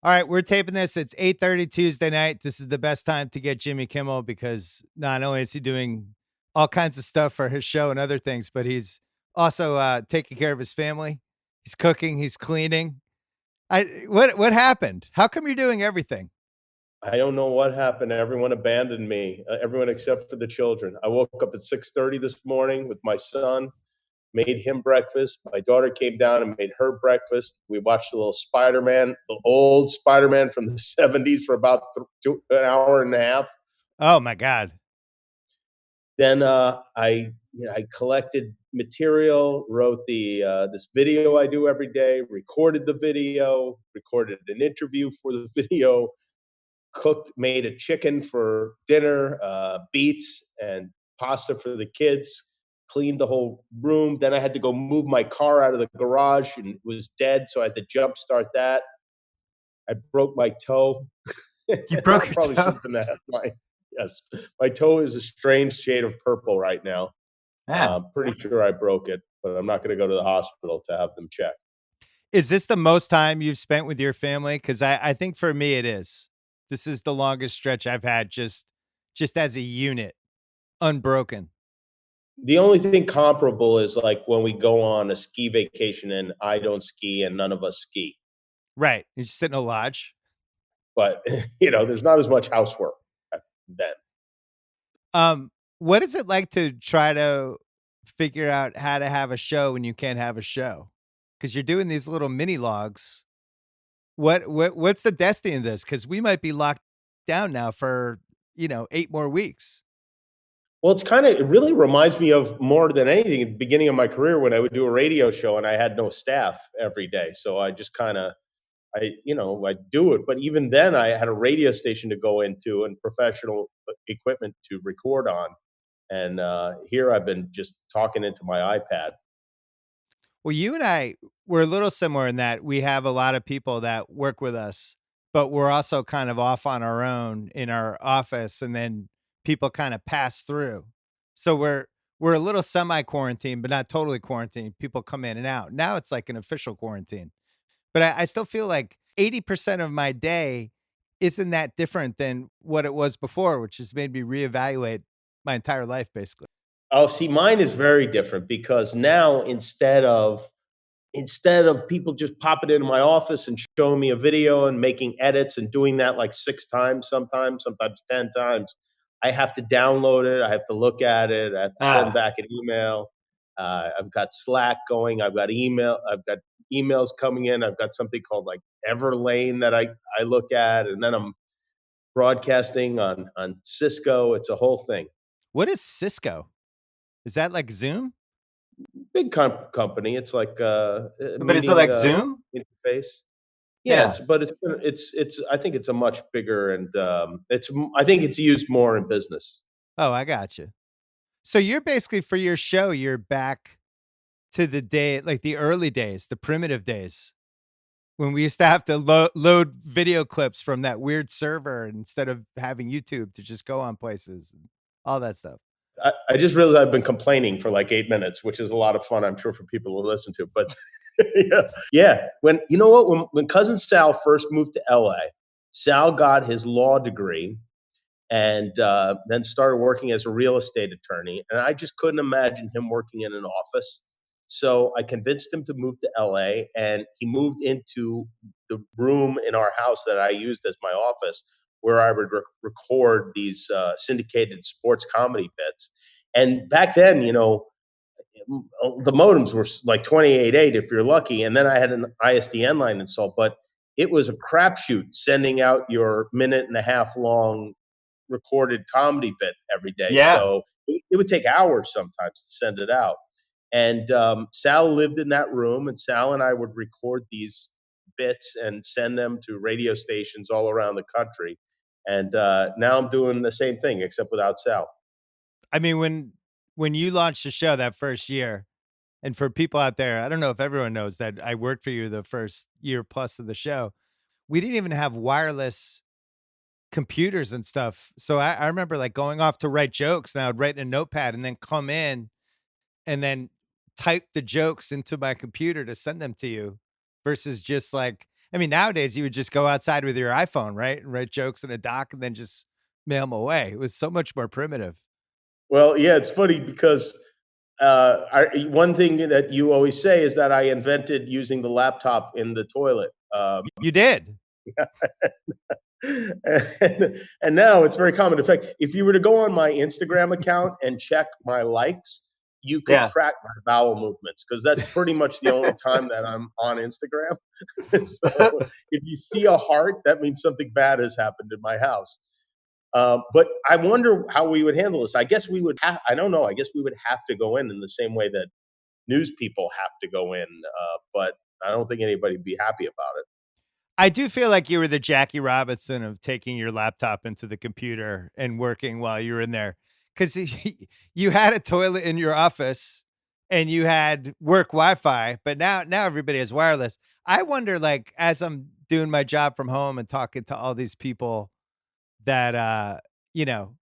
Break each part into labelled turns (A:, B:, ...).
A: All right, we're taping this. It's 8:30 Tuesday night. This is the best time to get Jimmy Kimmel because not only is he doing all kinds of stuff for his show and other things, but he's also taking care of his family. He's cooking, he's cleaning. What happened? How come you're doing everything?
B: I don't know what happened. Everyone abandoned me, everyone except for the children. I woke up at 6:30 this morning with my son, made him breakfast. My daughter came down and made her breakfast. We watched a little Spider-Man, the old Spider-Man from the 70s for about an hour and a half.
A: Oh my God.
B: Then I collected material, wrote this video I do every day, recorded the video, recorded an interview for the video, made a chicken for dinner, beets and pasta for the kids, cleaned the whole room. Then I had to go move my car out of the garage and it was dead, so I had to jump start that. I broke my toe.
A: You
B: That
A: broke your
B: probably should
A: toe?
B: have been the headline. Yes, my toe is a strange shade of purple right now.
A: Yeah.
B: Pretty sure I broke it, but I'm not going to go to the hospital to have them check.
A: Is this the most time you've spent with your family? Because I think for me it is. This is the longest stretch I've had just as a unit, unbroken.
B: The only thing comparable is like when we go on a ski vacation and I don't ski and none of us ski.
A: Right. You just sit in a lodge.
B: But there's not as much housework then.
A: What is it like to try to figure out how to have a show when you can't have a show? Because you're doing these little mini logs. What's the destiny of this? Because we might be locked down now for 8 more weeks.
B: Well, it really reminds me of more than anything at the beginning of my career when I would do a radio show and I had no staff every day. So I just I do it. But even then, I had a radio station to go into and professional equipment to record on. And here I've been just talking into my iPad.
A: Well, you and I we're a little similar in that we have a lot of people that work with us, but we're also kind of off on our own in our office, and then people kind of pass through. So we're a little semi quarantined, but not totally quarantined. People come in and out. Now it's like an official quarantine. But I still feel like 80% of my day isn't that different than what it was before, which has made me reevaluate my entire life basically.
B: Oh, see, mine is very different because now instead of people just popping into my office and showing me a video and making edits and doing that like 6 times, sometimes 10 times, I have to download it. I have to look at it. I have to send
A: Ah,
B: back an email. I've got Slack going. I've got emails coming in. I've got something called like Everlane that I look at, and then I'm broadcasting on Cisco. It's a whole thing.
A: what is Cisco? Is that like Zoom?
B: Big company. It's like a
A: But is it
B: meeting
A: like Zoom?
B: interface. Yeah,
A: Yeah.
B: it's I think it's a much bigger and I think it's used more in business.
A: Oh, I got you. So you're basically for your show, you're back to the day, like the early days, the primitive days when we used to have to load video clips from that weird server instead of having YouTube to just go on places and all that stuff.
B: I just realized I've been complaining for like 8 minutes, which is a lot of fun, I'm sure, for people to listen to. But yeah, yeah. When you know what, when cousin Sal first moved to LA, Sal got his law degree and then started working as a real estate attorney. And I just couldn't imagine him working in an office. So I convinced him to move to LA, and he moved into the room in our house that I used as my office, where I would record these syndicated sports comedy bits. And back then, the modems were like 28.8 if you're lucky, and then I had an ISDN line installed, but it was a crapshoot sending out your minute and a half long recorded comedy bit every day.
A: Yeah.
B: So it would take hours sometimes to send it out. And Sal lived in that room, and Sal and I would record these bits and send them to radio stations all around the country. And now I'm doing the same thing, except without Sal.
A: I mean, when you launched the show that first year, and for people out there, I don't know if everyone knows that I worked for you the first year plus of the show. We didn't even have wireless computers and stuff. So I remember like going off to write jokes and I would write in a notepad and then come in and then type the jokes into my computer to send them to you versus just like, I mean, nowadays you would just go outside with your iPhone, right? And write jokes in a doc and then just mail them away. It was so much more primitive.
B: Well, yeah, it's funny because one thing that you always say is that I invented using the laptop in the toilet.
A: You did.
B: And now it's very common. In fact, if you were to go on my Instagram account and check my likes, you could
A: Yeah.
B: track my bowel movements because that's pretty much the only time that I'm on Instagram. So if you see a heart, that means something bad has happened in my house. But I wonder how we would handle this. I guess we would have, I don't know, I guess we would have to go in the same way that news people have to go in. But I don't think anybody would be happy about it.
A: I do feel like you were the Jackie Robinson of taking your laptop into the computer and working while you were in there, because you had a toilet in your office and you had work Wi-Fi, but now everybody has wireless. I wonder, like, as I'm doing my job from home and talking to all these people that, you know,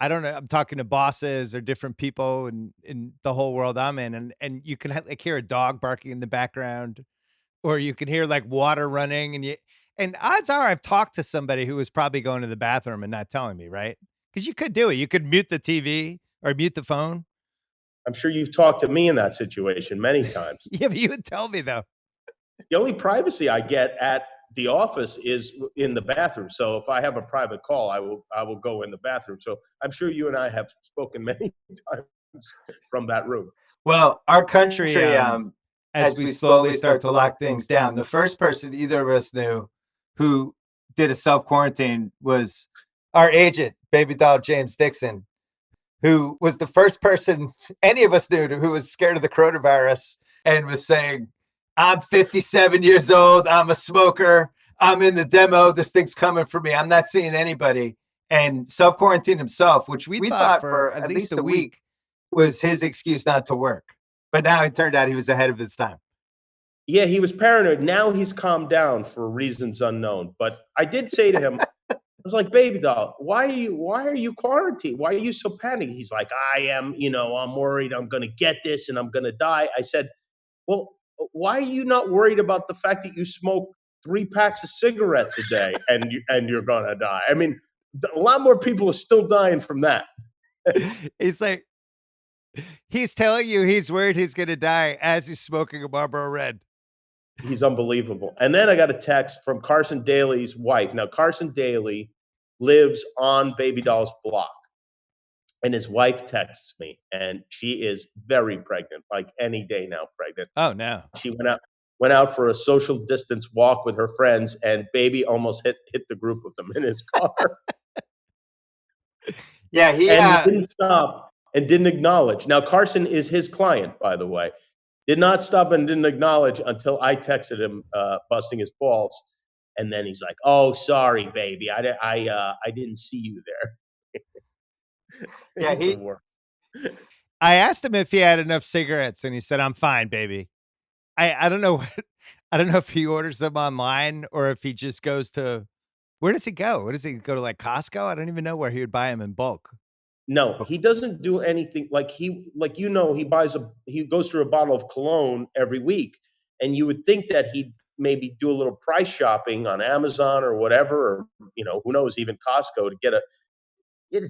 A: I don't know, I'm talking to bosses or different people in the whole world I'm in, and you can, like, hear a dog barking in the background, or you can hear, like, water running, and odds are I've talked to somebody who was probably going to the bathroom and not telling me, right? Because you could do it. You could mute the TV or mute the phone.
B: I'm sure you've talked to me in that situation many times.
A: Yeah, but you would tell me, though.
B: The only privacy I get at the office is in the bathroom. So if I have a private call, I will go in the bathroom. So I'm sure you and I have spoken many times from that room.
A: Well, our country, as we slowly start to lock things down, the first person either of us knew who did a self-quarantine was our agent, baby doll James Dixon, who was the first person any of us knew who was scared of the coronavirus and was saying, I'm 57 years old. I'm a smoker. I'm in the demo. This thing's coming for me. I'm not seeing anybody. And self quarantined himself, which we thought for at least a week was his excuse not to work. But now it turned out he was ahead of his time.
B: Yeah, he was paranoid. Now he's calmed down for reasons unknown. But I did say to him, I was like, baby doll, why are you quarantined? Why are you so panicked? He's like, I'm worried I'm gonna get this and I'm gonna die. I said, well, why are you not worried about the fact that you smoke 3 packs of cigarettes a day and you're gonna die? I mean, a lot more people are still dying from that.
A: He's like, he's telling you he's worried he's going to die as he's smoking a Marlboro Red.
B: He's unbelievable. And then I got a text from Carson Daly's wife. Now, Carson Daly lives on Baby Doll's block, and his wife texts me, and she is very pregnant, like any day now, pregnant.
A: Oh, no.
B: She went out for a social distance walk with her friends, and baby almost hit the group of them in his car.
A: Yeah,
B: And he didn't stop and didn't acknowledge. Now, Carson is his client, by the way. Did not stop and didn't acknowledge until I texted him, busting his balls, and then he's like, "Oh, sorry, baby, I didn't see you there."
A: yeah,
B: He's the
A: he.
B: worst.
A: I asked him if he had enough cigarettes, and he said, "I'm fine, baby." I don't know I don't know if he orders them online or if he just goes to, where does he go? What does he go to, like Costco? I don't even know where he would buy them in bulk.
B: No, he doesn't do anything he goes through a bottle of cologne every week, and you would think that he'd maybe do a little price shopping on Amazon or whatever, or who knows, even Costco to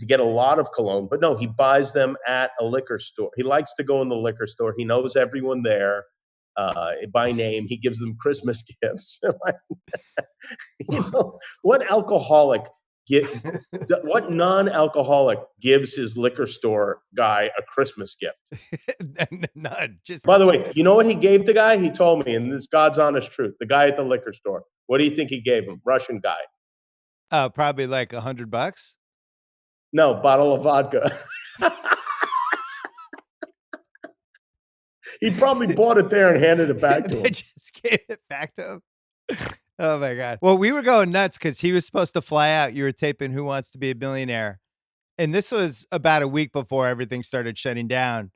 B: get a lot of cologne. But no, he buys them at a liquor store. He likes to go in the liquor store. He knows everyone there by name. He gives them Christmas gifts. What alcoholic get what non-alcoholic gives his liquor store guy a Christmas gift?
A: None. Just
B: By the way, you know what he gave the guy? He told me, and this is God's honest truth. The guy at the liquor store. What do you think he gave him? Russian guy.
A: probably like $100.
B: No, bottle of vodka. He probably bought it there and handed it back to
A: They
B: him.
A: just gave it back to him. Oh my God. Well, we were going nuts because he was supposed to fly out. You were taping Who Wants to Be a Millionaire. And this was about a week before everything started shutting down.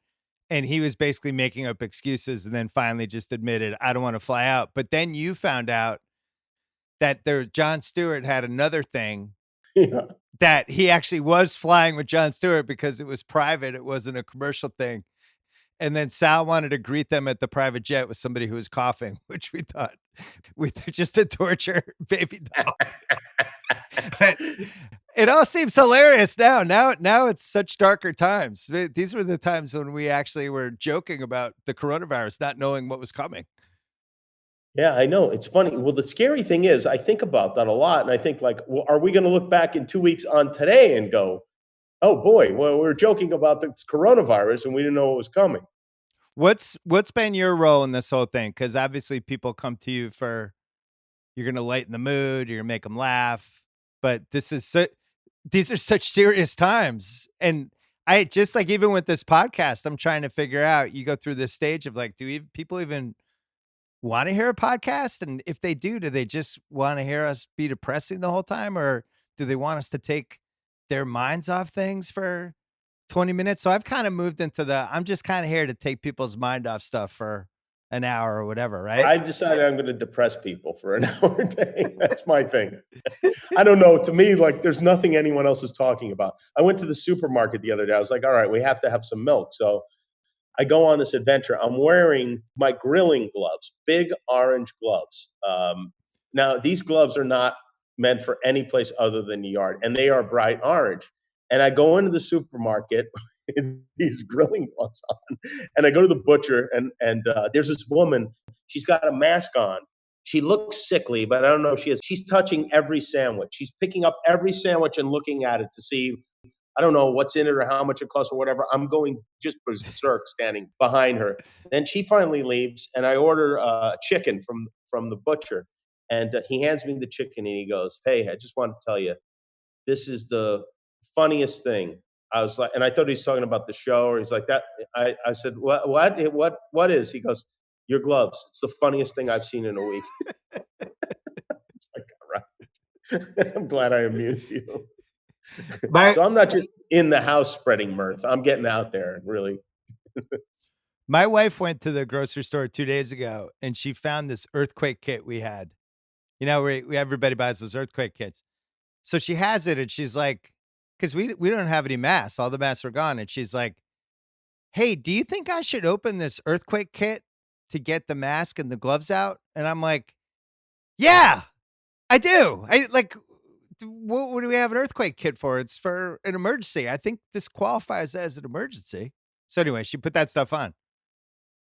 A: And he was basically making up excuses and then finally just admitted, I don't want to fly out. But then you found out that Jon Stewart had another thing,
B: Yeah.
A: that he actually was flying with Jon Stewart because it was private. It wasn't a commercial thing. And then Sal wanted to greet them at the private jet with somebody who was coughing, which we thought with just a torture baby doll. But it all seems hilarious now. Now it's such darker times. These were the times when we actually were joking about the coronavirus, not knowing what was coming.
B: Yeah, I know. It's funny. Well, the scary thing is, I think about that a lot, and I think like, well, are we going to look back in 2 weeks on today and go, "Oh boy, well, we were joking about the coronavirus and we didn't know it was coming."
A: What's been your role in this whole thing? Because obviously people come to you for you're gonna lighten the mood, you're gonna make them laugh, but these are such serious times, and I just like even with this podcast, I'm trying to figure out. You go through this stage of like, people even want to hear a podcast? And if they do they just want to hear us be depressing the whole time, or do they want us to take their minds off things for 20 minutes? So I've kind of moved into I'm just kind of here to take people's mind off stuff for an hour or whatever, right?
B: I decided I'm going to depress people for an hour a day. That's my thing. I don't know. To me, like, there's nothing anyone else is talking about. I went to the supermarket the other day. I was like, all right, we have to have some milk. So I go on this adventure. I'm wearing my grilling gloves, big orange gloves. Now, these gloves are not meant for any place other than the yard, and they are bright orange. And I go into the supermarket with these grilling gloves on, and I go to the butcher, and there's this woman. She's got a mask on. She looks sickly, but I don't know if she is. She's touching every sandwich. She's picking up every sandwich and looking at it to see, I don't know what's in it or how much it costs or whatever. I'm going just berserk standing behind her. Then she finally leaves, and I order chicken from the butcher, and he hands me the chicken, and he goes, "Hey, I just want to tell you, this is the funniest thing." I was like, and I thought he was talking about the show, or he's like that. I said, what is? He goes, "Your gloves. It's the funniest thing I've seen in a week." It's like, all right. I'm glad I amused you.
A: My
B: So I'm not just in the house spreading mirth. I'm getting out there and really.
A: my wife went to the grocery store 2 days ago, and she found this earthquake kit we had. You know, we everybody buys those earthquake kits. So she has it, and she's like, because we don't have any masks, all the masks are gone, and she's like, "Hey, do you think I should open this earthquake kit to get the mask and the gloves out?" And I'm like, "Yeah, I do. I like, what do we have an earthquake kit for? It's for an emergency. I think this qualifies as an emergency." So anyway, she put that stuff on.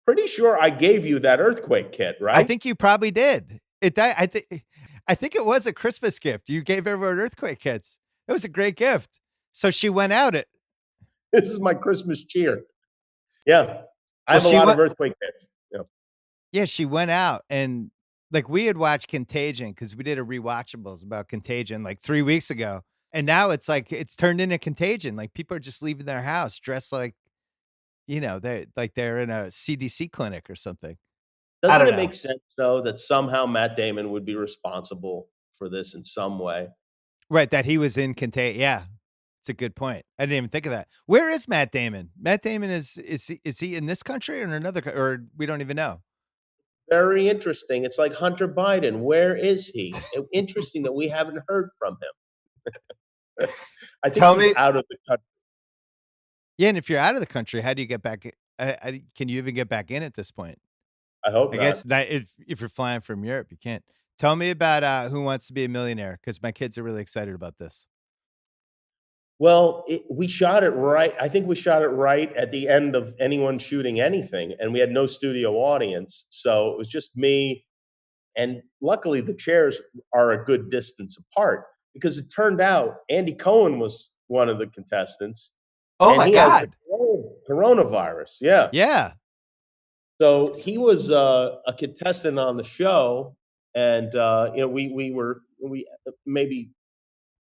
B: Pretty sure I gave you that earthquake kit,
A: I
B: right?
A: think you probably did. I think it was a Christmas gift. You gave everyone earthquake kits. It was a great gift. So she went out it.
B: This is my Christmas cheer. Yeah. I
A: Well,
B: have a
A: she
B: lot
A: went.
B: of earthquake kits. Yeah.
A: Yeah, she went out and like we had watched Contagion because we did a rewatchables about Contagion like 3 weeks ago, and now it's like it's turned into Contagion. Like people are just leaving their house dressed like they're in a CDC clinic or something. I
B: Doesn't
A: don't
B: it
A: know.
B: make sense though that somehow Matt Damon would be responsible for this in some way?
A: Right, that he was in Contagion. Yeah, it's a good point. I didn't even think of that. Where is Matt Damon? Matt Damon is he in this country or in another or we don't even know?
B: Very interesting. It's like Hunter Biden. Where is he? Interesting that we haven't heard from him. I think
A: Tell
B: he's
A: me.
B: out of the country.
A: Yeah, and if you're out of the country, how do you get back? Can you even get back in at this point?
B: I hope
A: I guess
B: not.
A: that if you're flying from Europe, you can't. Tell me about Who Wants to Be a Millionaire because my kids are really excited about this.
B: Well, we shot it right. I think we shot it right at the end of anyone shooting anything, and we had no studio audience. So it was just me. And luckily, the chairs are a good distance apart because it turned out Andy Cohen was one of the contestants,
A: Oh
B: and
A: my
B: he has the
A: god.
B: coronavirus. Yeah.
A: Yeah.
B: So he was a contestant on the show, and we maybe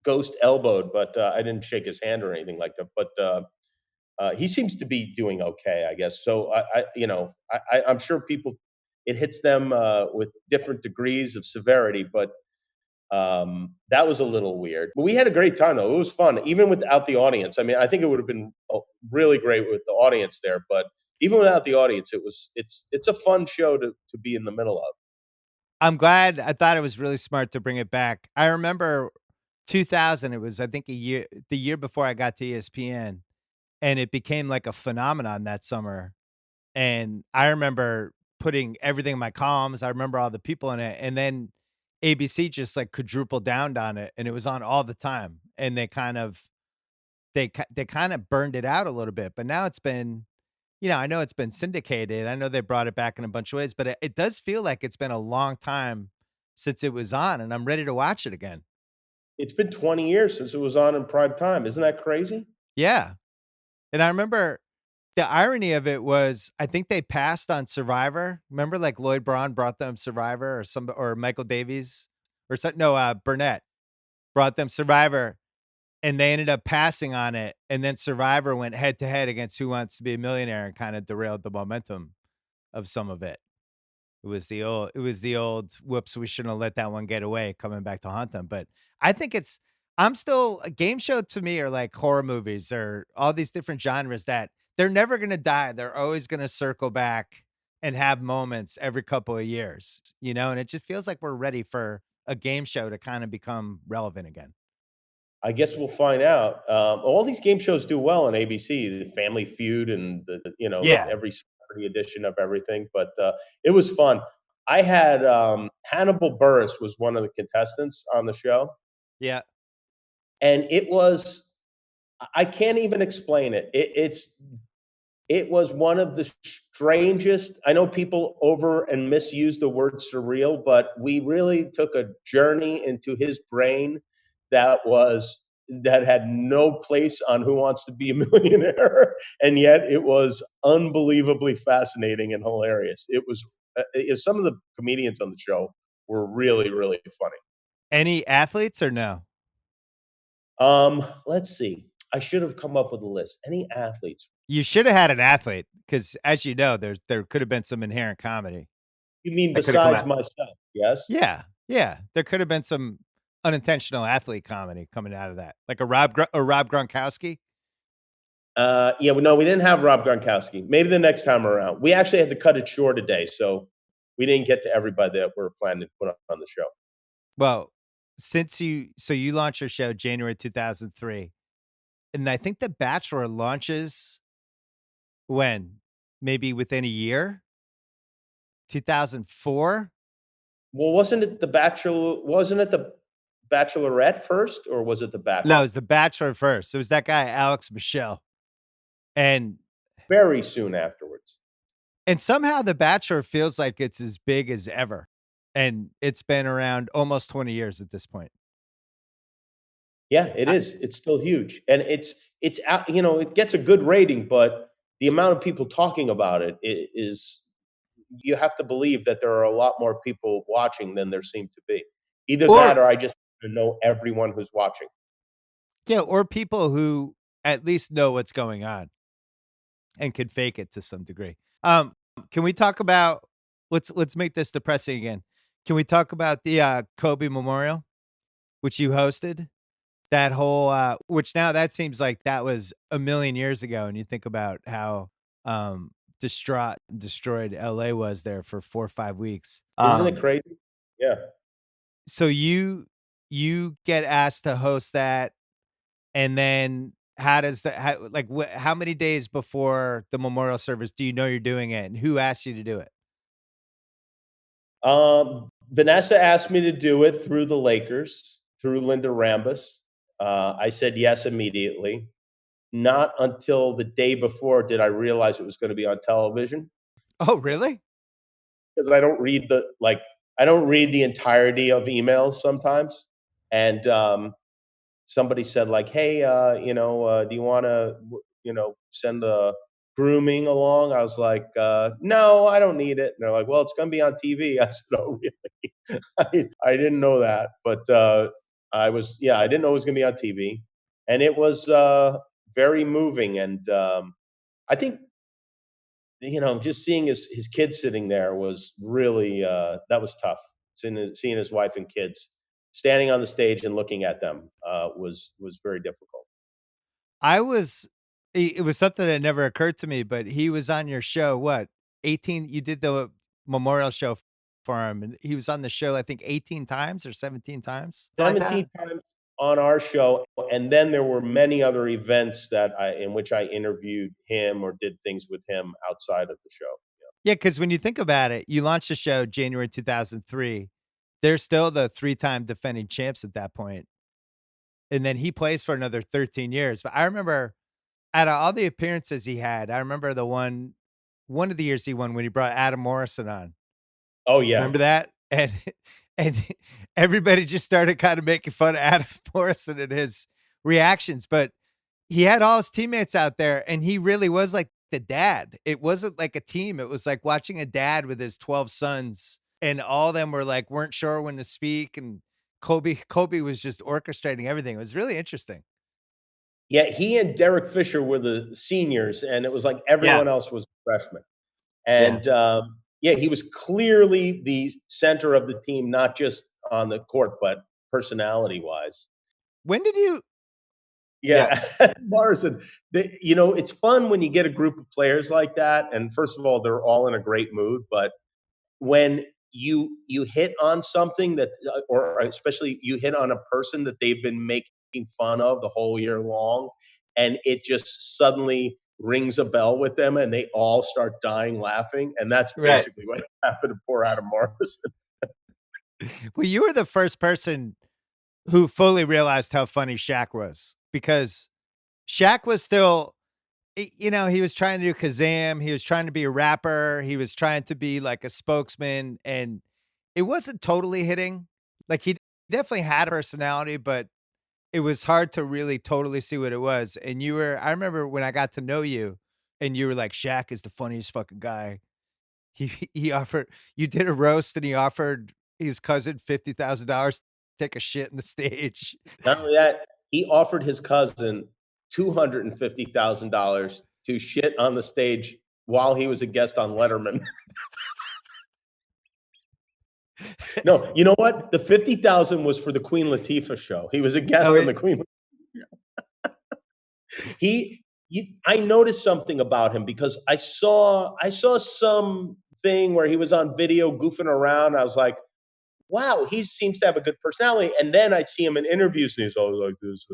B: ghost elbowed, but I didn't shake his hand or anything like that. But he seems to be doing okay, I guess. So I'm sure people it hits them with different degrees of severity, but that was a little weird. But we had a great time though. It was fun, even without the audience. I mean, I think it would have been really great with the audience there, but even without the audience, it's a fun show to be in the middle of.
A: I'm glad. I thought it was really smart to bring it back. I remember 2000, it was I think the year before I got to ESPN, and it became like a phenomenon that summer. And I remember putting everything in my columns. I remember all the people in it, and then ABC just, like, quadrupled down on it, and it was on all the time, and they kinda burned it out a little bit, but now it's been I know it's been syndicated. I know they brought it back in a bunch of ways, but it does feel like it's been a long time since it was on, and I'm ready to watch it again.
B: It's been 20 years since it was on in prime time. Isn't that crazy?
A: Yeah, and I remember the irony of it was I think they passed on Survivor. Remember, like, Lloyd Braun brought them Survivor or Michael Davies or some no, Burnett brought them Survivor, and they ended up passing on it, and then Survivor went head to head against Who Wants to Be a Millionaire and kinda derailed the momentum of some of it. It was the old, "Whoops, we shouldn't have let that one get away," coming back to haunt them, but I think it's I'm still a game show to me are like horror movies or all these different genres that they're never gonna die, they're always gonna circle back and have moments every couple of years, and it just feels like we're ready for a game show to kinda become relevant again.
B: I guess we'll find out. All these game shows do well on ABC, the Family Feud and
A: Yeah,
B: every celebrity edition of everything. But it was fun. I had Hannibal Buress was one of the contestants on the show,
A: yeah.
B: and it was I can't even explain it. It was one of the strangest. I know people over and misuse the word surreal, but we really took a journey into his brain that had no place on Who Wants to Be a Millionaire, and yet it was unbelievably fascinating and hilarious. Some of the comedians on the show were really really funny.
A: Any athletes or no?
B: Let's see. I should have come up with a list. Any athletes?
A: You shoulda had an athlete because, as you know, there could have been some inherent comedy
B: You mean
A: that coulda come
B: besides
A: out.
B: myself? Yes.
A: Yeah, yeah, there could have been some unintentional athlete comedy coming out of that, like a Rob Gronkowski.
B: Yeah, well, no, we didn't have Rob Gronkowski. Maybe the next time around. We actually had to cut it short today, so we didn't get to everybody that we're planning to put on the show.
A: Well, you launched your show January 2003, and I think The Bachelor launches when? Maybe within a year? 2004?
B: Well, wasn't it the Bachelorette first, or was it the
A: No, it
B: Bachelor?
A: was The Bachelor first. It was that guy, Alex Michelle, and
B: Very soon afterwards.
A: somehow The Bachelor feels like it's as big as ever, and it's been around almost 20 years at this point.
B: Yeah, it
A: I
B: is. It's still huge, and it's out. It gets a good rating, but the amount of people talking about is. You have to believe that there are a lot more people watching than there seem to be. Either that,
A: or
B: or I just know everyone who's watching.
A: Yeah, or people who at least know what's going on and could fake it to some degree. Can we talk about let's make this depressing again. Can we talk about the Kobe Memorial, which you hosted? That whole which now that seems like that was a million years ago, and you think about how distraught and destroyed LA was there for 4 or 5 weeks.
B: Isn't it crazy? Yeah.
A: So you get asked to host that. And then how does that how many days before the memorial service do you know you're doing it, and who asked you to do it?
B: Vanessa asked me to do it through the Lakers, through Linda Rambus. I said yes immediately. Not until the day before did I realize it was going to be on television
A: Oh, really?
B: because I don't read the entirety of emails sometimes, and somebody said like, "Hey, do you want to, send the grooming along?" I was like, "No, I don't need it." And they're like, "Well, it's going to be on TV." I said, "Oh, really?" I didn't know that, but I didn't know it was going to be on TV, and it was very moving. And I think just seeing his kids sitting there was really that was tough. Seeing his wife and kids standing on the stage and looking at them was very difficult.
A: I was it was something that never occurred to me, but he was on your show, what, 18 you did the memorial show for him, and he was on the show, I think 18 times or 17 times? Something like that?
B: 17 times on our show, and then there were many other events in which I interviewed him or did things with him outside of the show.
A: Yeah, because when you think about it, you launched the show January 2003. They're still the three-time defending champs at that point, and then he plays for another 13 years. But I remember out of all the appearances he had, I remember the one of the years he won when he brought Adam Morrison on.
B: Oh yeah.
A: Remember that? And everybody just started kinda making fun of Adam Morrison and his reactions, but he had all his teammates out there, and he really was like the dad. It wasn't like a team, it was like watching a dad with his 12 sons, and all of them were like weren't sure when to speak, and Kobe was just orchestrating everything. It was really interesting.
B: Yeah, he and Derek Fisher were the seniors, and it was like
A: Yeah,
B: everyone else was freshmen.
A: yeah.
B: And yeah, he was clearly the center of the team, not just on the court, but personality wise.
A: When did you Yeah.
B: Yeah, Morrison. It's fun when you get a group of players like that. And first of all, they're all in a great mood. But when you hit on something that, or especially you hit on a person that they've been making fun of the whole year long, and it just suddenly rings a bell with them, and they all start dying laughing, and that's
A: Right.
B: basically what happened to poor Adam Morrison.
A: Well, you were the first person who fully realized how funny Shaq was because Shaq was still, he was trying to do Kazam. He was trying to be a rapper. He was trying to be like a spokesman, and it wasn't totally hitting. Like he definitely had a personality, but it was hard to really totally see what it was. And I remember when I got to know you, and you were like, Shaq is the funniest fucking guy. He offered you did a roast, and he offered his cousin $50,000 to take a shit in the stage.
B: Not only that, he offered his cousin $250,000 to shit on the stage while he was a guest on Letterman. No, you know what? The 50,000 was for the Queen Latifah show. He was a
A: Oh,
B: guest on the Queen. I noticed something about him because I saw some thing where he was on video goofing around. I was like, wow, he seems to have a good personality. And then I'd see him in interviews and he's always like this.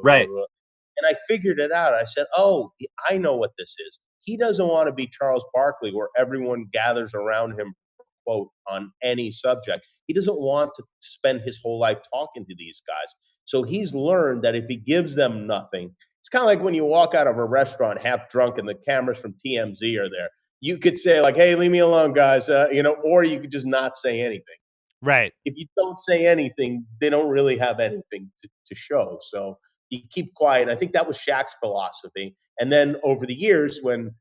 A: right.
B: And I figured it out. I said, oh, I know what this is. He doesn't want to be Charles Barkley, where everyone gathers around him, quote, on any subject. He doesn't want to spend his whole life talking to these guys. So he's learned that if he gives them nothing, it's kind of like when you walk out of a restaurant half drunk and the cameras from TMZ are there. You could say, like, hey, leave me alone, guys, or you could just not say anything.
A: Right.
B: If you don't say anything, they don't really have anything to show. So you keep quiet. I think that was Shaq's philosophy. And then over the years, when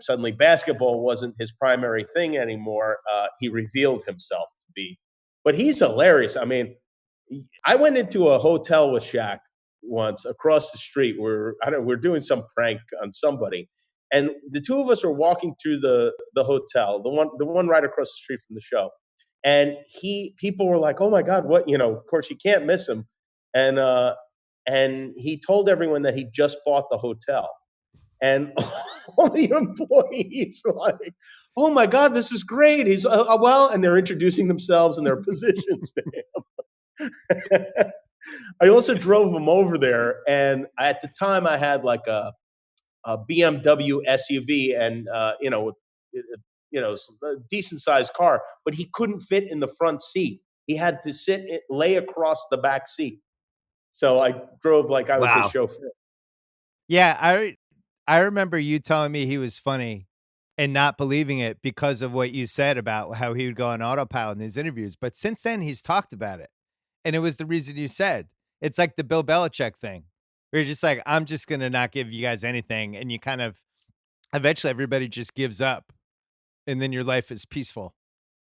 B: suddenly basketball wasn't his primary thing anymore, he revealed himself to be. But he's hilarious. I mean, I went into a hotel with Shaq once across the street. We're doing some prank on somebody, and the two of us are walking through the hotel, the one right across the street from the show. And people were like, "Oh my God, what?" Of course, you can't miss him. And he told everyone that he just bought the hotel, and all the employees were like, "Oh my God, this is great." He's well, and they're introducing themselves and their positions to him. I also drove him over there, and at the time I had like a BMW SUV, and a decent sized car, but he couldn't fit in the front seat. He had to lay across the back seat. So I drove like I was his
A: Wow.
B: chauffeur.
A: Yeah, I remember you telling me he was funny and not believing it because of what you said about how he would go on autopilot in these interviews, but since then, he's talked about it, and it was the reason you said. It's like the Bill Belichick thing, where you're just like, "I'm just gonna not give you guys anything," and you kind of eventually, everybody just gives up, and then your life is peaceful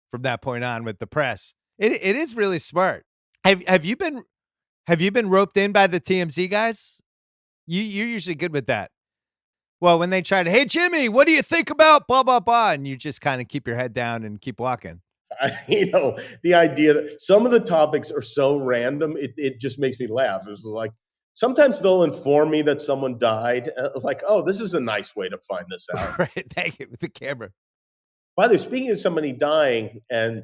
A: from that point on with the press. It is really smart. Have you been roped in by the TMZ guys? You're usually good with that. Well, when they try to, "Hey, Jimmy, what do you think about blah, blah, blah?" And you just kinda keep your head down and keep walking.
B: The idea that some of the topics are so random, it just makes me laugh. It's like sometimes they'll inform me that someone died. Like, oh, this is a nice way to find this out.
A: Right, thank you, with the camera.
B: By the way, speaking of somebody dying and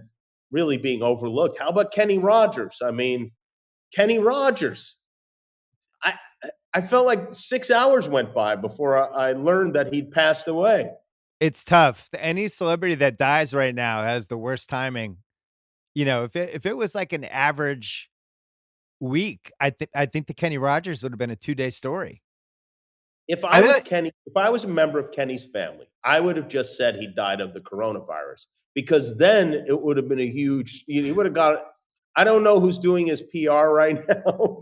B: really being overlooked, how about Kenny Rogers? I mean, Kenny Rogers. I I felt like 6 hours went by before I learned that he'd passed away.
A: It's tough. Any celebrity that dies right now has the worst timing. You know, if it was like an average week, I think the Kenny Rogers would have been a 2-day story. I really
B: If I was a member of Kenny's family, I would have just said he died of the coronavirus because then it would have been a huge. He would have got. I don't know who's doing his PR right now.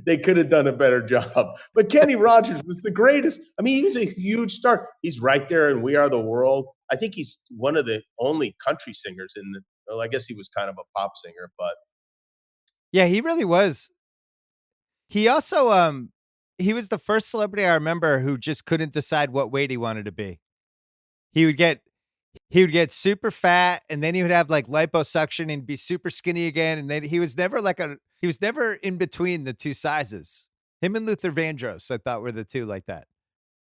B: They could have done a better job. But Kenny Rogers was the greatest. I mean, he was a huge star. He's right there in We Are the World. I think he's one of the only country singers in the. Well, I guess he was kind of a pop singer, but
A: Yeah, he really was. He also, he was the first celebrity I remember who just couldn't decide what weight he wanted to be. He would get he would get super fat, and then he would have, like, liposuction and be super skinny again, and then he was never in between the 2 sizes. Him and Luther Vandross, I thought were the 2 like that.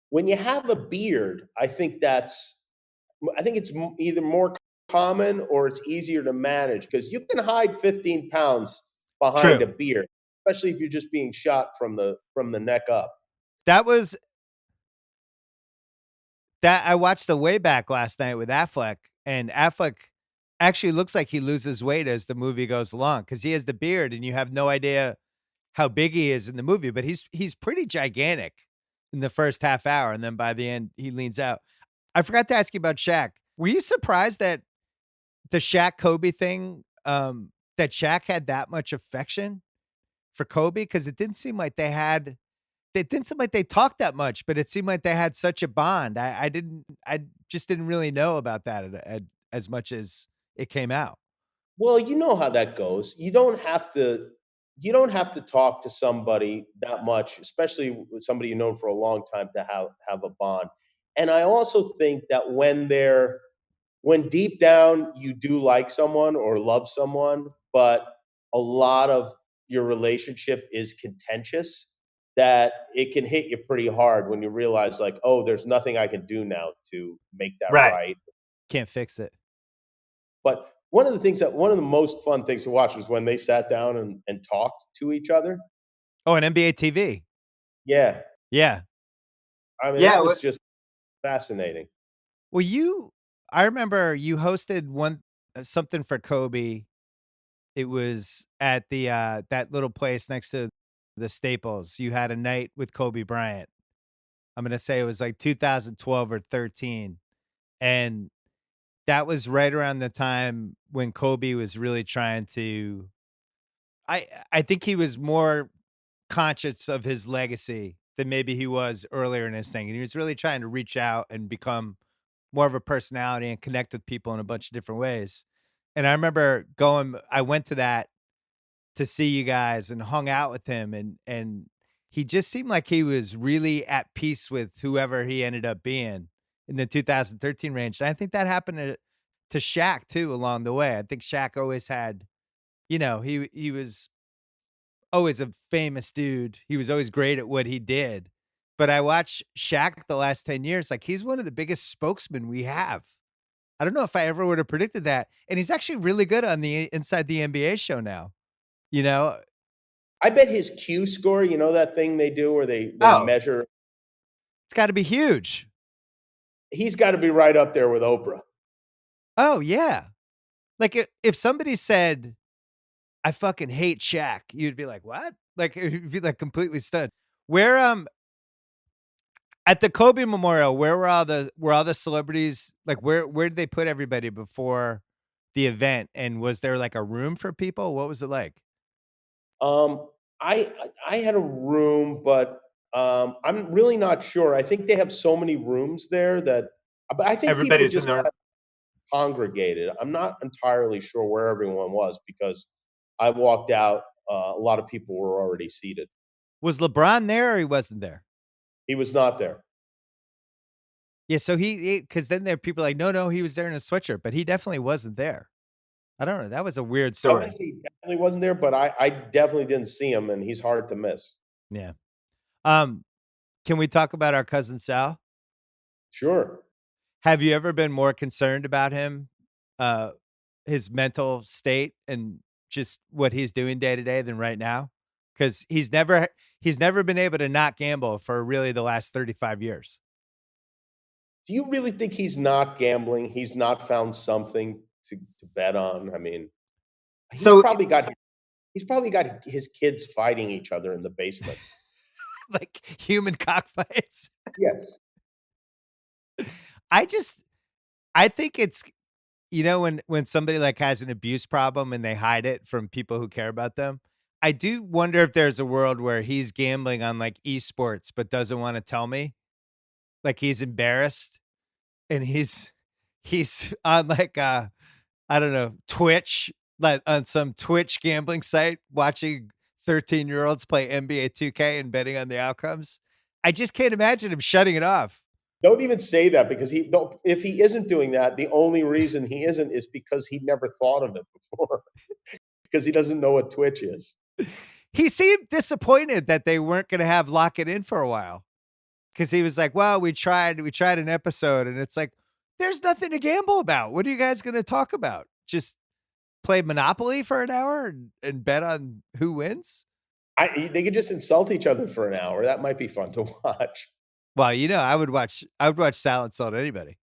B: when you have a beard, I think it's either more common or it's easier to manage because you can hide 15 pounds behind
A: True.
B: a beard, especially if you're just being shot from the neck up.
A: That was that I watched the Way Back last night with Affleck, and Affleck actually looks like he loses weight as the movie goes along because he has the beard, and you have no idea how big he is in the movie, but he's pretty gigantic in the first half hour, and then by the end, he leans out. I forgot to ask you about Shaq. Were you surprised that the Shaq Kobe thing, that Shaq had that much affection for Kobe? Because it didn't seem like they talked that much, but it seemed like they had such a bond. I just didn't really know about that as much as it came out.
B: Well, you know how that goes. You don't have to talk to somebody that much, especially with somebody you know for a long time to have a bond. And I also think that when deep down you do like someone or love someone, but a lot of your relationship is contentious, that it can hit you pretty hard when you realize like, oh, there's nothing I can do now to make that
A: Right.
B: right.
A: Can't fix it.
B: But one of the most fun things to watch was when they sat down and talked to each other.
A: Oh, and NBA TV.
B: Yeah.
A: Yeah.
B: I mean,
A: Yeah.
B: that was just fascinating.
A: Well, I remember you hosted one something for Kobe. It was at the that little place next to the Staples. You had a night with Kobe Bryant. I'm gonna say it was like 2012 or 13, and that was right around the time when Kobe was really trying to. I think he was more conscious of his legacy than maybe he was earlier in his thing, and he was really trying to reach out and become more of a personality and connect with people in a bunch of different ways. And I remember I went to that to see you guys and hung out with him, and he just seemed like he was really at peace with whoever he ended up being in the 2013 range. And I think that happened to Shaq too along the way. I think Shaq always had, he was always a famous dude. He was always great at what he did. But I watched Shaq the last 10 years, like he's one of the biggest spokesmen we have. I don't know if I ever would have predicted that. And he's actually really good on the Inside the NBA show now. You know?
B: I bet his Q score, you know that thing they do where they
A: Oh,
B: measure,
A: it's gotta be huge.
B: he's got to be right up there with Oprah.
A: Oh, yeah. Like, if somebody said, "I fucking hate Shaq," you'd be like, "What?" Like, you'd be, like, completely stunned. Where, at the Kobe Memorial, where were all the celebrities? Like, where did they put everybody before the event? And was there, like, a room for people? What was it like?
B: Um, I had a room, but I'm really not sure. I think they have so many rooms there that, but I think people
A: Everybody's in
B: just
A: there.
B: kind of congregated. I'm not entirely sure where everyone was because I walked out. A lot of people were already seated.
A: Was LeBron there or he wasn't there?
B: He was not there.
A: Yeah, so because then there are people like, "No, no, he was there in a sweatshirt," but he definitely wasn't there. I don't know, that was a weird
B: I wouldn't
A: story.
B: say he definitely wasn't there, but I definitely didn't see him, and he's hard to miss.
A: Yeah. Um, can we talk about our cousin Sal?
B: Sure.
A: Have you ever been more concerned about him, uh, his mental state and just what he's doing day to day than right now? Because he's never been able to not gamble for really the last 35 years.
B: Do you really think he's not gambling? He's not found something to bet on? I mean, he's
A: So,
B: probably got he's probably got his kids fighting each other in the basement.
A: like human cockfights.
B: Yes.
A: I just I think it's when somebody like has an abuse problem and they hide it from people who care about them. I do wonder if there's a world where he's gambling on like esports but doesn't want to tell me. Like he's embarrassed and he's on like I don't know, Twitch, like on some Twitch gambling site watching 13-year-olds play NBA 2K and betting on the outcomes. I just can't imagine him shutting it off.
B: Don't even say that because he don't if he isn't doing that, the only reason he isn't is because he never thought of it before because he doesn't know what Twitch is.
A: He seemed disappointed that they weren't gonna have Lock It In for a while. 'Cause he was like, "Well, we tried an episode," and it's like, "There's nothing to gamble about. What are you guys gonna talk about? Just play Monopoly for an hour and bet on who wins?"
B: They could just insult each other for an hour. That might be fun to watch.
A: Well, I would watch Silent Salt anybody.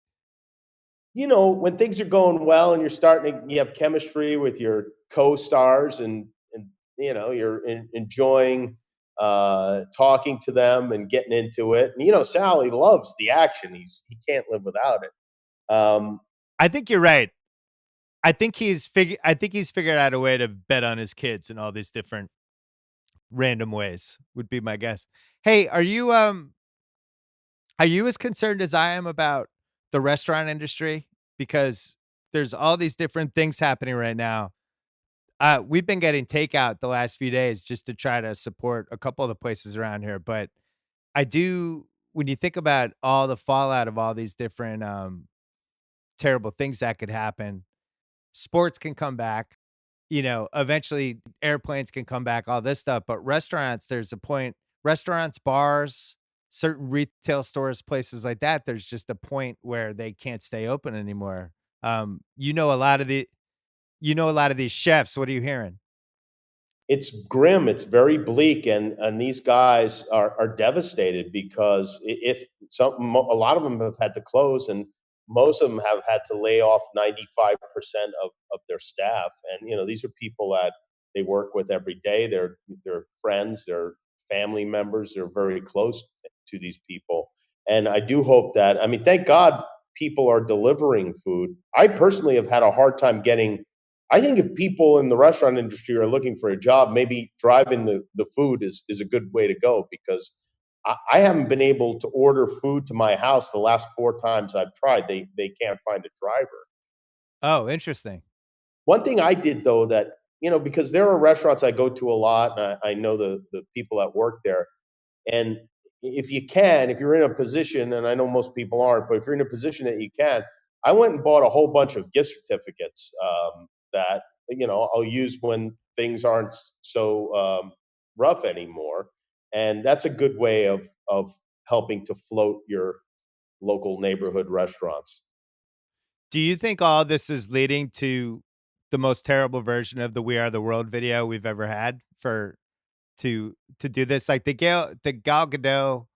B: When things are going well and you have chemistry with your co-stars and you're enjoying talking to them and getting into it. And Sally loves the action. He can't live without it.
A: I think you're right. I think he's figured out a way to bet on his kids in all these different random ways, would be my guess. Hey, are you as concerned as I am about the restaurant industry? Because there's all these different things happening right now. We've been getting takeout the last few days just to try to support a couple of the places around here. But I do, when you think about all the fallout of all these different terrible things that could happen, sports can come back. Eventually airplanes can come back, all this stuff. But restaurants, there's a point, restaurants, bars, certain retail stores, places like that, there's just a point where they can't stay open anymore. Um, you know a lot of the you know a lot of these chefs. What are you hearing?
B: It's grim. It's very bleak, and these guys are devastated because if a lot of them have had to close, and most of them have had to lay off 95% of their staff. And these are people that they work with every day. They're friends, they're family members. They're very close to these people, and I do hope that. I mean, thank God people are delivering food. I personally have had a hard time getting. I think if people in the restaurant industry are looking for a job, maybe driving the food is a good way to go because I haven't been able to order food to my house the last 4 times I've tried. They can't find a driver.
A: Oh, interesting.
B: One thing I did though that because there are restaurants I go to a lot, and I know the people that work there, and if you're in a position, and I know most people aren't, but if you're in a position that you can, I went and bought a whole bunch of gift certificates that I'll use when things aren't so rough anymore, and that's a good way of helping to float your local neighborhood restaurants.
A: Do you think all this is leading to the most terrible version of the "We Are the World" video we've ever had for to do this? Like the Gal Gadot,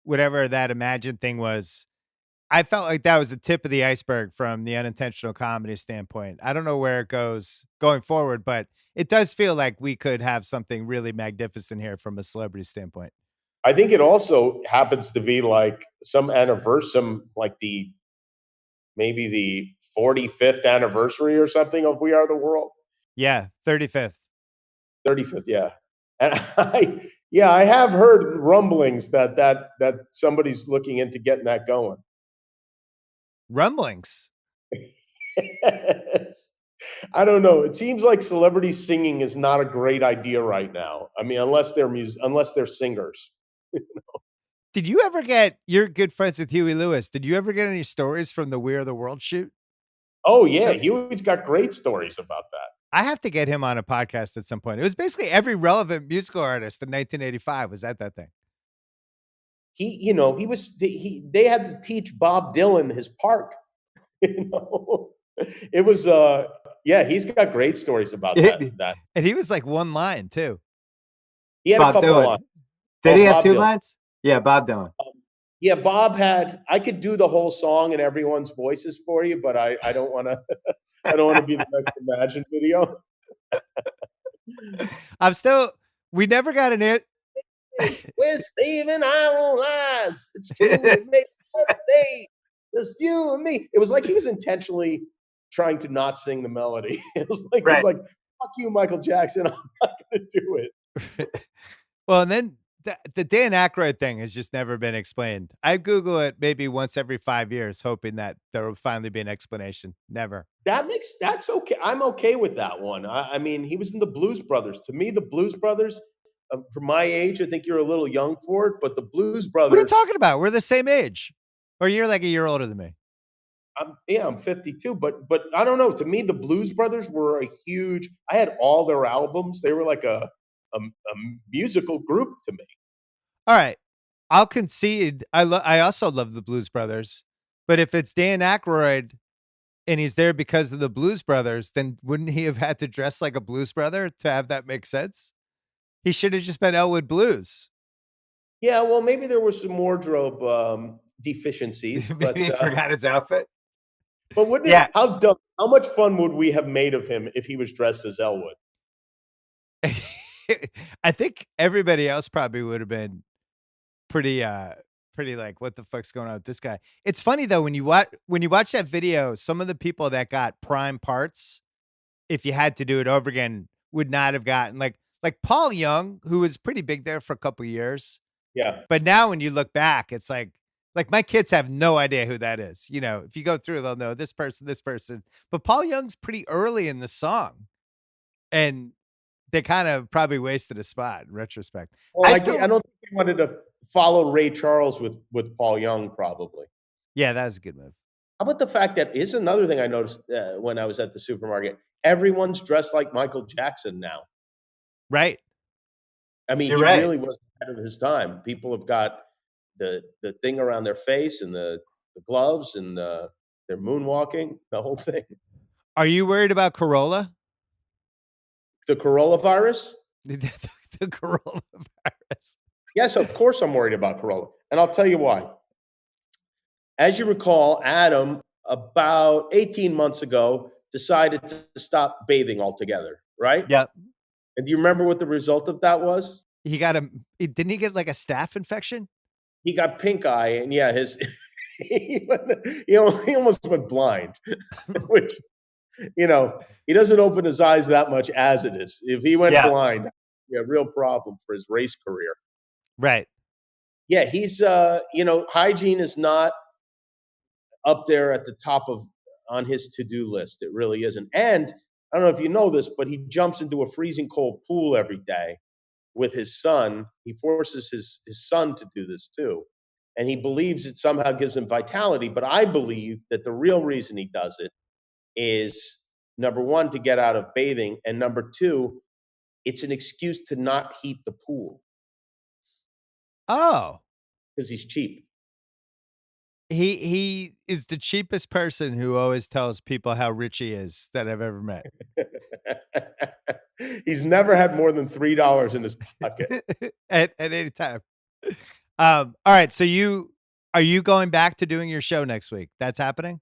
A: whatever that Imagine thing was, I felt like that was the tip of the iceberg from the unintentional comedy standpoint. I don't know where it goes going forward, but it does feel like we could have something really magnificent here from a celebrity standpoint.
B: I think it also happens to be like some anniversary, like maybe the 45th anniversary or something of We Are the World.
A: Yeah, 35th.
B: 35th, yeah. And I have heard rumblings that somebody's looking into getting that going.
A: Rumblings.
B: I don't know. It seems like celebrity singing is not a great idea right now. I mean, unless they're singers.
A: Did you ever get you're good friends with Huey Lewis. Did you ever get any stories from the We Are the World shoot?
B: Oh yeah, Huey's got great stories about that.
A: I have to get him on a podcast at some point. It was basically every relevant musical artist in 1985 was at that thing.
B: They had to teach Bob Dylan his part. You know, it was yeah, he's got great stories about that.
A: And he was like one line too.
B: He had a
A: Bob
B: couple of
A: Dylan.
B: lines.
A: Did
B: Oh,
A: he have
B: Bob
A: two
B: Dylan.
A: lines? Yeah, Bob Dylan.
B: Yeah, Bob had I could do the whole song in everyone's voices for you, but I don't wanna I don't wanna be the next Imagine video.
A: I'm still we never got an it.
B: Hey, we're Steven, I won't lies. It's true, we made a day. Just you and me. It was like he was intentionally trying to not sing the melody. It was like he's
A: Right.
B: like, "Fuck you, Michael Jackson. I'm not gonna do it."
A: Well, and then the Dan Aykroyd thing has just never been explained. I Google it maybe once every 5 years, hoping that there will finally be an explanation. Never.
B: That's okay. I'm okay with that one. I mean, he was in the Blues Brothers. To me, the Blues Brothers, for my age, I think you're a little young for it, but the Blues
A: What are you
B: Brothers,
A: talking about? We're the same age. Or you're like a year older than me.
B: I'm 52, but I don't know. To me, the Blues Brothers were a huge. I had all their albums. They were like a musical group to me.
A: All right. I'll concede. I also love the Blues Brothers. But if it's Dan Aykroyd and he's there because of the Blues Brothers, then wouldn't he have had to dress like a blues brother to have that make sense? He should have just been Elwood Blues.
B: Yeah, well, maybe there were some wardrobe deficiencies,
A: Maybe he forgot his outfit.
B: but wouldn't it?
A: Yeah.
B: How dumb? How much fun would we have made of him if he was dressed as Elwood?
A: I think everybody else probably would have been pretty pretty like what the fuck's going on with this guy. It's funny though when you watch that video, some of the people that got prime parts, if you had to do it over again, would not have gotten like Paul Young, who was pretty big there for a couple years.
B: Yeah.
A: But now when you look back, it's like my kids have no idea who that is. You know, if you go through, they'll know this person, this person. But Paul Young's pretty early in the song. And they kind of probably wasted a spot in retrospect.
B: Well,
A: I
B: I
A: still
B: don't think they wanted to follow Ray Charles with Paul Young, probably.
A: Yeah, that was a good move.
B: How about the fact that is another thing I noticed when I was at the supermarket? Everyone's dressed like Michael Jackson now.
A: Right.
B: I mean,
A: You're
B: he
A: right.
B: really was ahead of his time. People have got the thing around their face and the gloves and they're moonwalking, the whole thing.
A: Are you worried about Corolla?
B: The coronavirus?
A: The coronavirus.
B: Yes, of course I'm worried about Corolla, and I'll tell you why. As you recall, Adam, about 18 months ago, decided to stop bathing altogether, right?
A: Yep.
B: And do you remember what the result of that was?
A: Didn't he get like a staph infection?
B: He got pink eye, and yeah, his he almost went blind, which he doesn't open his eyes that much as it is. If he went
A: Yeah.
B: blind, yeah, real problem for his race career.
A: Right.
B: Yeah, he's hygiene is not up there at the top of on his to-do list. It really isn't. And I don't know if you know this, but he jumps into a freezing cold pool every day with his son. He forces his son to do this too. And he believes it somehow gives him vitality. But I believe that the real reason he does it is number one, to get out of bathing. And number two, it's an excuse to not heat the pool
A: Oh.
B: because he's cheap.
A: He is the cheapest person who always tells people how rich he is that I've ever met.
B: He's never had more than $3 in his pocket.
A: At any time. All right, so are you going back to doing your show next week? That's happening?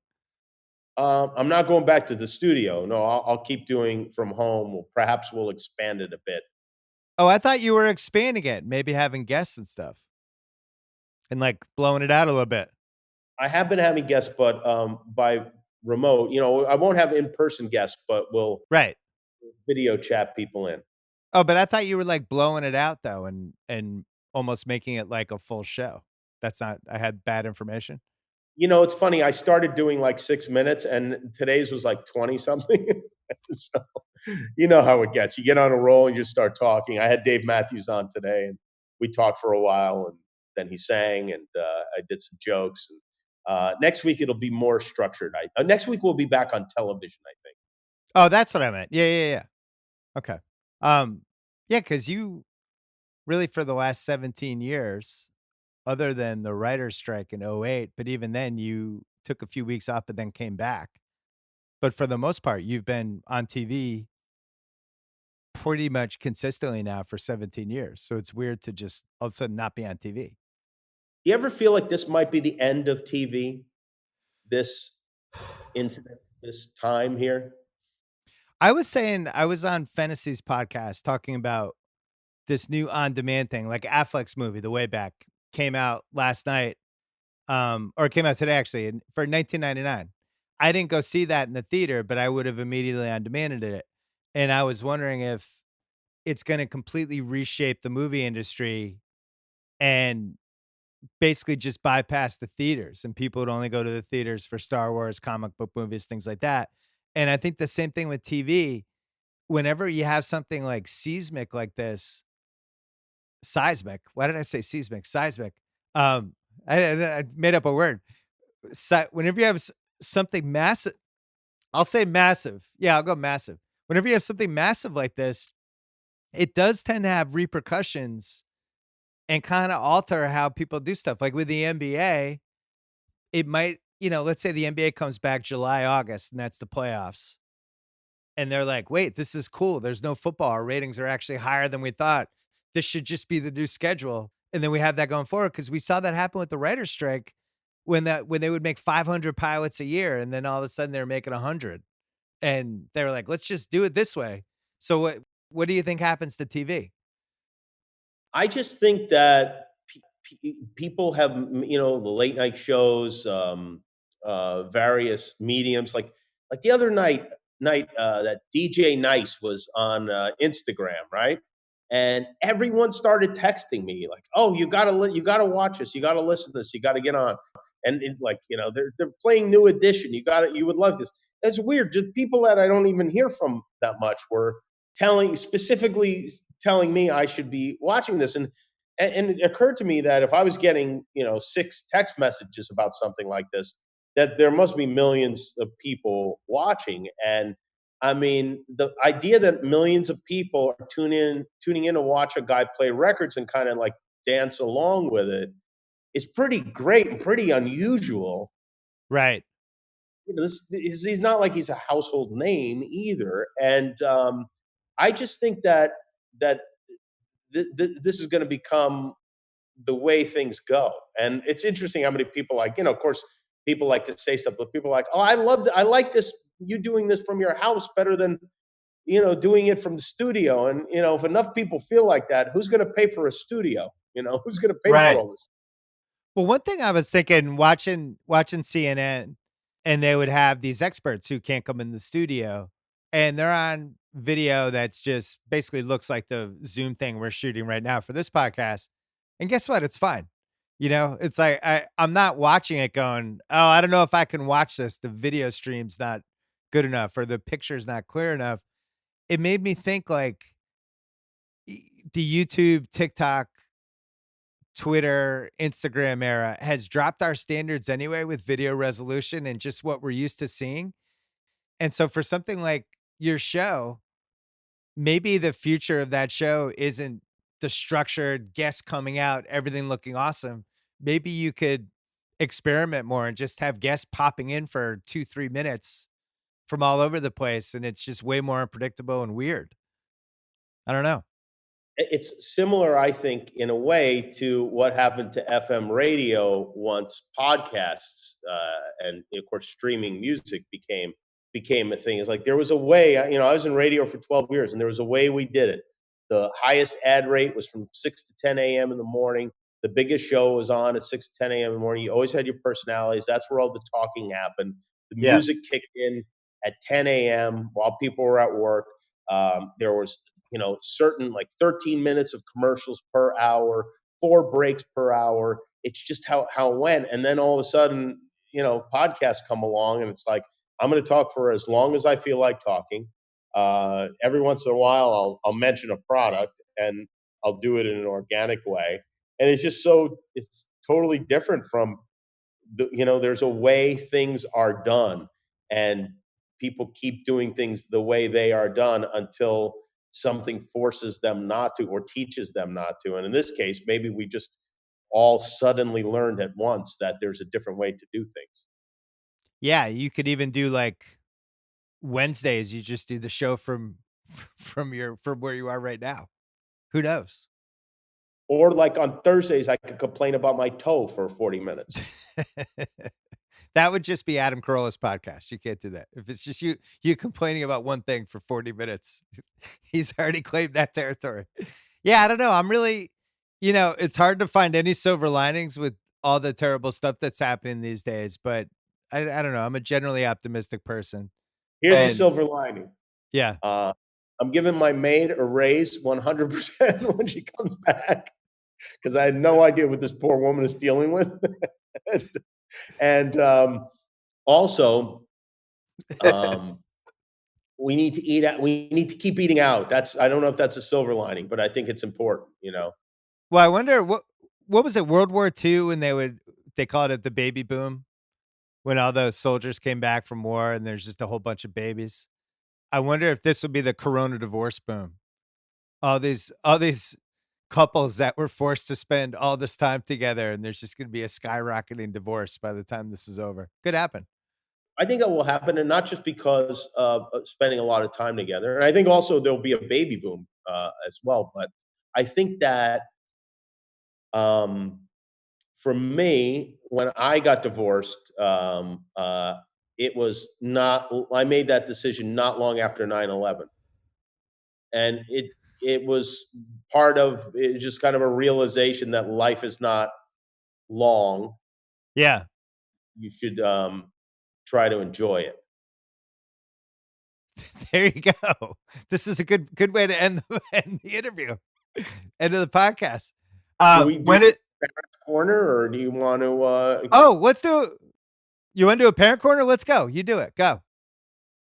B: I'm not going back to the studio. No, I'll keep doing from home. Perhaps we'll expand it a bit.
A: Oh, I thought you were expanding it, maybe having guests and stuff and like blowing it out a little bit.
B: I have been having guests, but by remote. I won't have in-person guests, but we'll
A: Right.
B: video chat people in.
A: Oh, but I thought you were like blowing it out though and almost making it like a full show. That's not I had bad information.
B: It's funny. I started doing like 6 minutes, and today's was like 20 something. So, you know how it gets. You get on a roll and you just start talking. I had Dave Matthews on today, and we talked for a while, and then he sang, and I did some jokes. And next week it'll be more structured. Next week we'll be back on television, I think.
A: Oh, that's what I meant. Yeah, yeah, yeah. Okay. Um, yeah, because you really for the last 17 years, other than the writer's strike in '08, but even then you took a few weeks off and then came back. But for the most part, you've been on TV pretty much consistently now for 17 years. So it's weird to just all of a sudden not be on TV.
B: You ever feel like this might be the end of TV? This incident, this time here?
A: I was saying I was on Fantasy's podcast talking about this new on-demand thing, like Affleck's movie, The Way Back, came out last night, or it came out today actually, and for 19.99. I didn't go see that in the theater, but I would have immediately on demanded it. And I was wondering if it's gonna completely reshape the movie industry and basically just bypass the theaters, and people would only go to the theaters for Star Wars, comic book movies, things like that. And I think the same thing with TV. Whenever you have something like seismic like this, seismic, why did I say seismic? Seismic. Um, I made up a word. Whenever you have something massive, I'll say massive. Yeah, I'll go massive. Whenever you have something massive like this, it does tend to have repercussions and kind of alter how people do stuff. Like with the NBA, it might, let's say the NBA comes back July, August, and that's the playoffs. And they're like, "Wait, this is cool. There's no football. Our ratings are actually higher than we thought. This should just be the new schedule." And then we have that going forward because we saw that happen with the writer's strike when they would make 500 pilots a year, and then all of a sudden they're making 100. And they were like, "Let's just do it this way." So what do you think happens to TV?
B: I just think that people have, the late night shows, various mediums. Like the other night that DJ Nice was on Instagram, right? And everyone started texting me like, "Oh, you gotta watch this. You gotta listen to this. You gotta get on." And like, they're playing New Edition. You would love this. It's weird. Just people that I don't even hear from that much were specifically telling me I should be watching this. And it occurred to me that if I was getting, six text messages about something like this, that there must be millions of people watching. And I mean, the idea that millions of people are tuning in to watch a guy play records and kind of like dance along with it is pretty great and pretty unusual.
A: Right.
B: He's not like he's a household name either. And I just think that this is going to become the way things go. And it's interesting how many people, like, of course, people like to say stuff, but people are like, "Oh, I like this, you doing this from your house better than, doing it from the studio." And, if enough people feel like that, who's going to pay for a studio? Who's going to pay for
A: Right.
B: all this?
A: Well, one thing I was thinking watching CNN, and they would have these experts who can't come in the studio, and they're on video that's just basically looks like the Zoom thing we're shooting right now for this podcast. And guess what? It's fine. It's like I'm not watching it going, "Oh, I don't know if I can watch this. The video stream's not good enough or the picture's not clear enough." It made me think like the YouTube, TikTok, Twitter, Instagram era has dropped our standards anyway with video resolution and just what we're used to seeing. And so for something like your show, maybe the future of that show isn't the structured guests coming out, everything looking awesome. Maybe you could experiment more and just have guests popping in for 2, 3 minutes from all over the place. And it's just way more unpredictable and weird. I don't know.
B: It's similar, I think, in a way to what happened to FM radio once podcasts and of course streaming music became a thing. It's like there was a way. I was in radio for 12 years, and there was a way we did it. The highest ad rate was from 6 to 10 a.m. in the morning. The biggest show was on at 6 to 10 a.m. in the morning. You always had your personalities. That's where all the talking happened. The
A: Yeah.
B: music kicked in at 10 a.m. while people were at work. There was certain like 13 minutes of commercials per hour, 4 breaks per hour. It's just how it went. And then all of a sudden, podcasts come along, and it's like, I'm going to talk for as long as I feel like talking. Every once in a while, I'll mention a product, and I'll do it in an organic way. And it's totally different from there's a way things are done, and people keep doing things the way they are done until something forces them not to or teaches them not to. And in this case, maybe we just all suddenly learned at once that there's a different way to do things.
A: Yeah. You could even do like Wednesdays, you just do the show from from where you are right now. Who knows?
B: Or like on Thursdays, I could complain about my toe for 40 minutes.
A: That would just be Adam Carolla's podcast. You can't do that. If it's just you complaining about one thing for 40 minutes, he's already claimed that territory. Yeah, I don't know. I'm really, it's hard to find any silver linings with all the terrible stuff that's happening these days, but I don't know. I'm a generally optimistic person.
B: Here's the
A: And
B: silver lining.
A: yeah.
B: Uh, I'm giving my maid a raise 100% when she comes back because I had no idea what this poor woman is dealing with. and also, um, we need to eat out. We need to keep eating out. I don't know if that's a silver lining, but I think it's important, you know.
A: Well, I wonder what was it, World War II, when they called it the baby boom, when all those soldiers came back from war and there's just a whole bunch of babies. I wonder if this would be the corona divorce boom. All these couples that were forced to spend all this time together, and there's just going to be a skyrocketing divorce by the time this is over. Could happen.
B: I think that will happen, and not just because of spending a lot of time together. And I think also there'll be a baby boom as well. But I think that um, for me, when I got divorced, it was not. I made that decision not long after 9/11, and it was part of it was just kind of a realization that life is not long.
A: Yeah.
B: You should try to enjoy it.
A: There you go. This is a good way to end end the interview, end of the podcast.
B: Do we do
A: When it
B: parents corner, or do you want to?
A: Oh, let's do. You want to do a parent corner? Let's go. You do it. Go.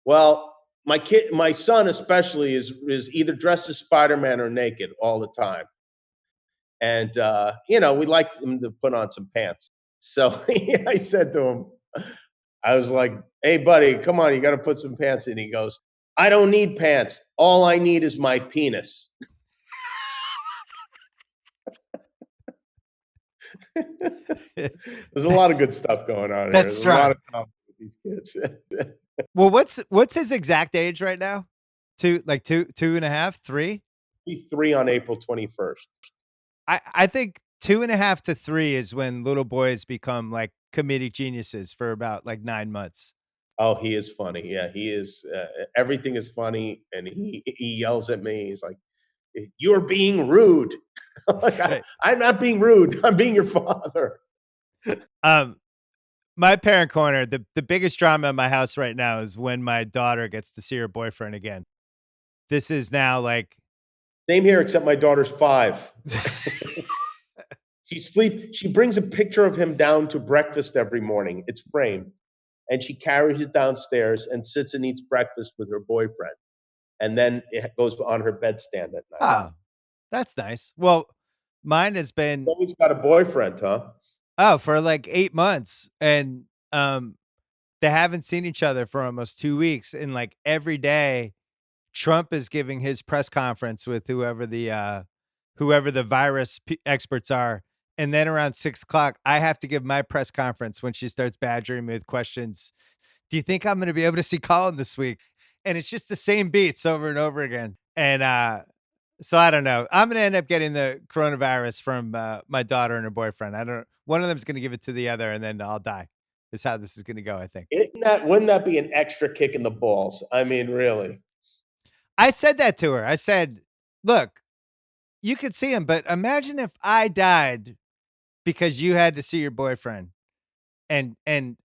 B: Well, my son especially is either dressed as Spider-Man or naked all the time, and we like him to put on some pants. So I said to him, I was like, "Hey, buddy, come on, you got to put some pants in." He goes, "I don't need pants. All I need is my penis." There's a lot of good stuff going on here.
A: That's
B: There's a lot
A: strong.
B: of conflict with these kids.
A: Well, what's his exact age right now? Two and a half, three.
B: Be 3 on April 21st.
A: I think 2.5 to 3 is when little boys become like comedic geniuses for about like 9 months.
B: Oh, he is funny. Yeah, he is. Everything is funny, and he yells at me. He's like, "You're being rude." I'm like,
A: Right.
B: I'm not being rude. I'm being your father.
A: Um, my parent corner, the biggest drama in my house right now is when my daughter gets to see her boyfriend again. This is now like
B: Same here, except my daughter's 5. She brings a picture of him down to breakfast every morning. It's framed, and she carries it downstairs and sits and eats breakfast with her boyfriend, and then it goes on her bedstand at night.
A: oh, that's nice. Well, mine has been
B: Always got a boyfriend, huh?
A: for like 8 months, and they haven't seen each other for almost 2 weeks, and like every day Trump is giving his press conference with whoever the virus experts are, and then around 6 o'clock, I have to give my press conference when she starts badgering me with questions. Do you think I'm going to be able to see Colin this week? And it's just the same beats over and over again. And so I don't know. I'm going to end up getting the coronavirus from my daughter and her boyfriend. I don't. One of them's going to give it to the other, and then I'll die. Is how this is going to go, I think.
B: Wouldn't that be an extra kick in the balls? I mean, really.
A: I said that to her. I said, "Look, you could see him, but imagine if I died because you had to see your boyfriend." And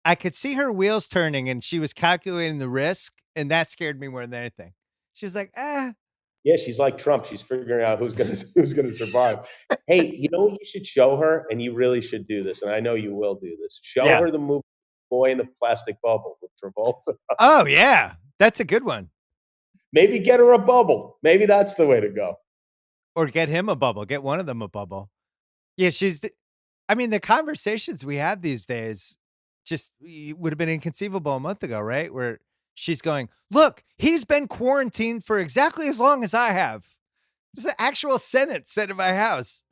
A: I could see her wheels turning, and she was calculating the risk, and that scared me more than anything. She was like, "Ah."
B: Yeah, she's like Trump. She's figuring out who's gonna survive. Hey, you know what you should show her, and you really should do this, and I know you will do this. Show
A: Yeah.
B: her the movie Boy in the Plastic Bubble with Travolta.
A: Oh, yeah. That's a good one.
B: Maybe get her a bubble. Maybe that's the way to go.
A: Or get him a bubble. Get one of them a bubble. Yeah, I mean, the conversations we have these days just would have been inconceivable a month ago, right? Where she's going, "Look, he's been quarantined for exactly as long as I have. This is an actual Senate set in my house."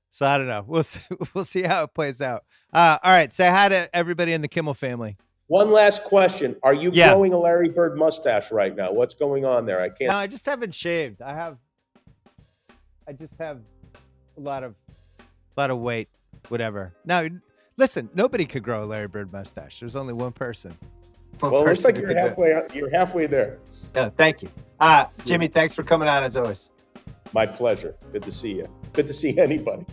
A: So I don't know. We'll see, we'll see how it plays out. All right. Say hi to everybody in the Kimmel family.
B: One last question. Are you
A: Yeah.
B: growing a Larry Bird mustache right now? What's going on there? I
A: No,
B: can't.
A: I just haven't shaved. I just have a lot of a lot of weight, whatever. Now, listen, nobody could grow a Larry Bird mustache. There's only one person.
B: Well, it looks like you're halfway. You're halfway there.
A: Yeah, thank you. Jimmy, thanks for coming on as always.
B: My pleasure. Good to see you. Good to see anybody.